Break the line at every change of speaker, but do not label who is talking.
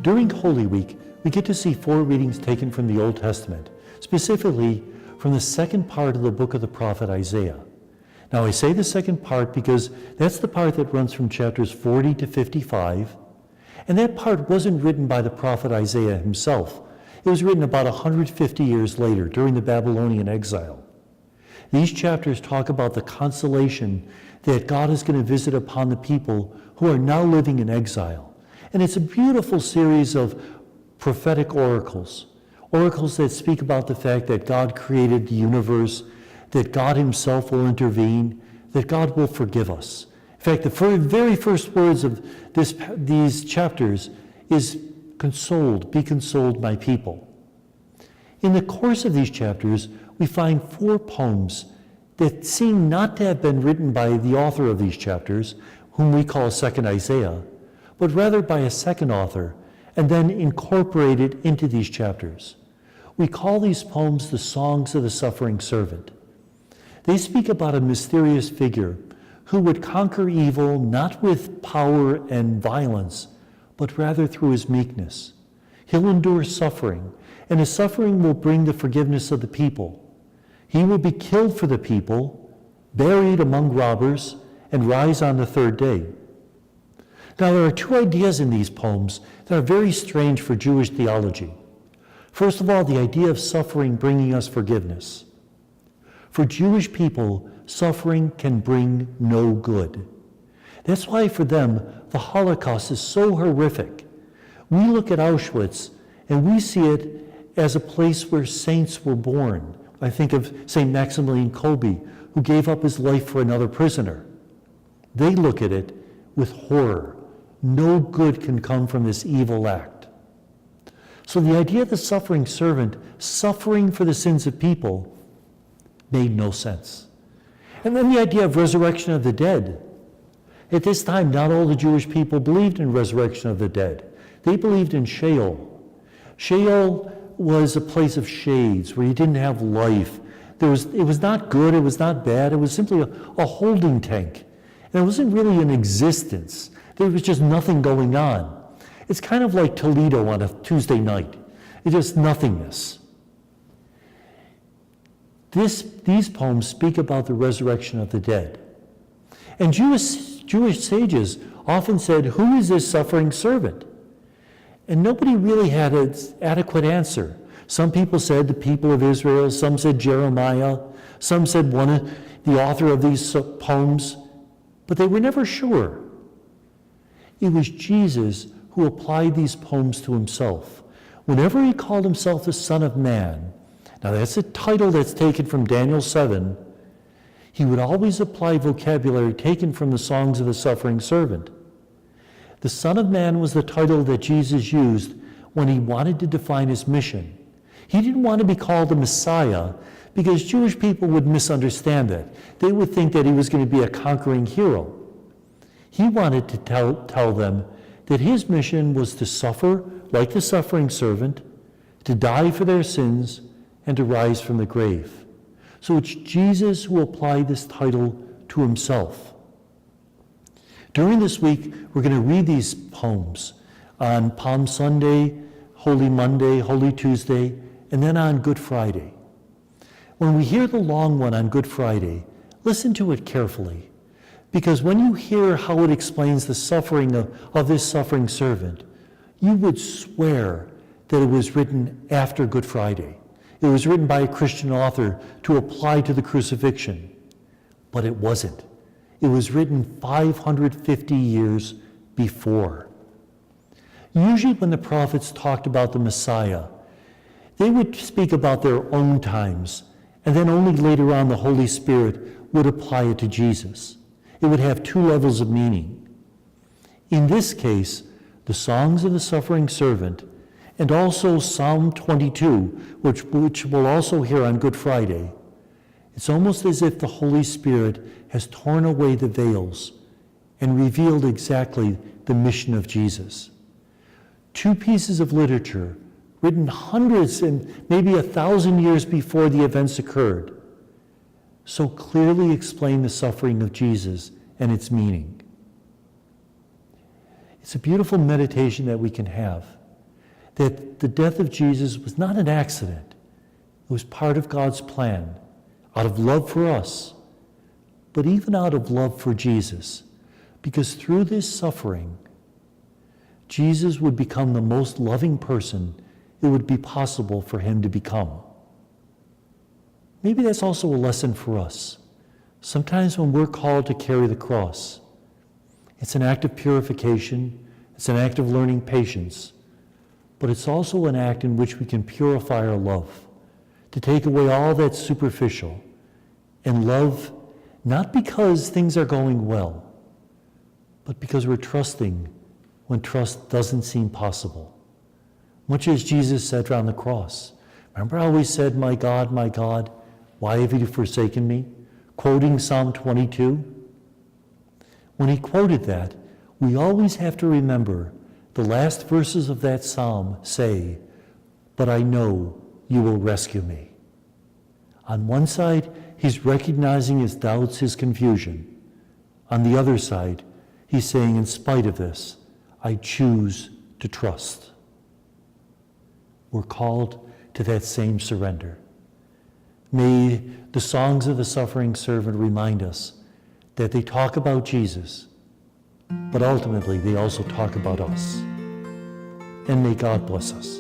During Holy Week, we get to see 4 readings taken from the Old Testament, specifically from the second part of the book of the prophet Isaiah. Now, I say the second part because that's the part that runs from chapters 40 to 55, and that part wasn't written by the prophet Isaiah himself. It was written about 150 years later, during the Babylonian exile. These chapters talk about the consolation that God is going to visit upon the people who are now living in exile. And it's a beautiful series of prophetic oracles that speak about the fact that God created the universe, that God himself will intervene, that God will forgive us. In fact, the very first words of these chapters is be consoled, my people. In the course of these chapters, we find 4 poems that seem not to have been written by the author of these chapters, whom we call Second Isaiah, but rather by a second author, and then incorporated into these chapters. We call these poems the Songs of the Suffering Servant. They speak about a mysterious figure who would conquer evil not with power and violence, but rather through his meekness. He'll endure suffering, and his suffering will bring the forgiveness of the people. He will be killed for the people, buried among robbers, and rise on the 3rd day. Now, there are 2 ideas in these poems that are very strange for Jewish theology. First of all, the idea of suffering bringing us forgiveness. For Jewish people, suffering can bring no good. That's why for them, the Holocaust is so horrific. We look at Auschwitz and we see it as a place where saints were born. I think of St. Maximilian Kolbe, who gave up his life for another prisoner. They look at it with horror. No good can come from this evil act. So the idea of the suffering servant suffering for the sins of people made no sense. And then the idea of resurrection of the dead. At this time, not all the Jewish people believed in resurrection of the dead. They believed in Sheol. Sheol was a place of shades where you didn't have life. It was not good, it was not bad, it was simply a holding tank. And it wasn't really an existence. There was just nothing going on. It's kind of like Toledo on a Tuesday night. It's just nothingness. These poems speak about the resurrection of the dead. And Jewish sages often said, who is this suffering servant? And nobody really had an adequate answer. Some people said the people of Israel, some said Jeremiah, some said the author of these poems, but they were never sure. It was Jesus who applied these poems to himself. Whenever he called himself the Son of Man, now that's a title that's taken from Daniel 7, he would always apply vocabulary taken from the Songs of the Suffering Servant. The Son of Man was the title that Jesus used when he wanted to define his mission. He didn't want to be called the Messiah because Jewish people would misunderstand that. They would think that he was going to be a conquering hero. He wanted to tell them that his mission was to suffer like the suffering servant, to die for their sins, and to rise from the grave. So it's Jesus who applied this title to himself. During this week, we're going to read these poems on Palm Sunday, Holy Monday, Holy Tuesday, and then on Good Friday. When we hear the long one on Good Friday, listen to it carefully, because when you hear how it explains the suffering of this suffering servant, you would swear that it was written after Good Friday. It was written by a Christian author to apply to the crucifixion, but it wasn't. It was written 550 years before. Usually when the prophets talked about the Messiah, they would speak about their own times, and then only later on the Holy Spirit would apply it to Jesus. It would have 2 levels of meaning. In this case, the Songs of the Suffering Servant, and also Psalm 22, which we'll also hear on Good Friday, it's almost as if the Holy Spirit has torn away the veils and revealed exactly the mission of Jesus. 2 pieces of literature written hundreds and maybe 1,000 years before the events occurred, so clearly explain the suffering of Jesus and its meaning. It's a beautiful meditation that we can have. that the death of Jesus was not an accident. It was part of God's plan, out of love for us, but even out of love for Jesus, because through this suffering, Jesus would become the most loving person it would be possible for him to become. Maybe that's also a lesson for us. Sometimes when we're called to carry the cross, it's an act of purification, it's an act of learning patience, but it's also an act in which we can purify our love, to take away all that's superficial, and love not because things are going well, but because we're trusting when trust doesn't seem possible. Much as Jesus said on the cross. Remember how he said, my God, why have you forsaken me?" Quoting Psalm 22. When he quoted that, we always have to remember the last verses of that psalm say, "But I know you will rescue me." On one side, he's recognizing his doubts, his confusion. On the other side, he's saying, in spite of this, I choose to trust. We're called to that same surrender. May the songs of the suffering servant remind us that they talk about Jesus, but ultimately they also talk about us. And may God bless us.